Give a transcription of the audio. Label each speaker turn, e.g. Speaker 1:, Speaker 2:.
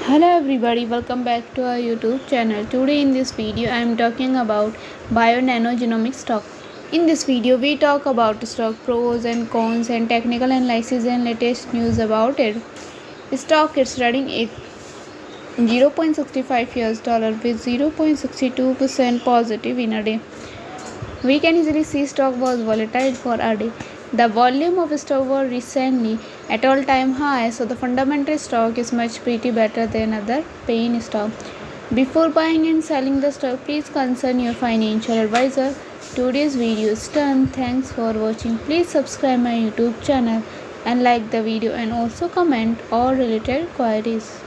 Speaker 1: Hello everybody, welcome back to our YouTube channel. Today in this video I am talking about BioNano Genomics stock. In this video we talk about stock pros and cons and technical analysis and latest news about it. Stock is trading at 0.65 US dollar with 0.62% positive in a day. We can easily see stock was volatile for a day. The volume of stock was recently at all-time high, so the fundamental stock is much pretty better than other paying stock. Before buying and selling the stock, please consult your financial advisor. Today's video is done. Thanks for watching. Please subscribe my YouTube channel and like the video and also comment all related queries.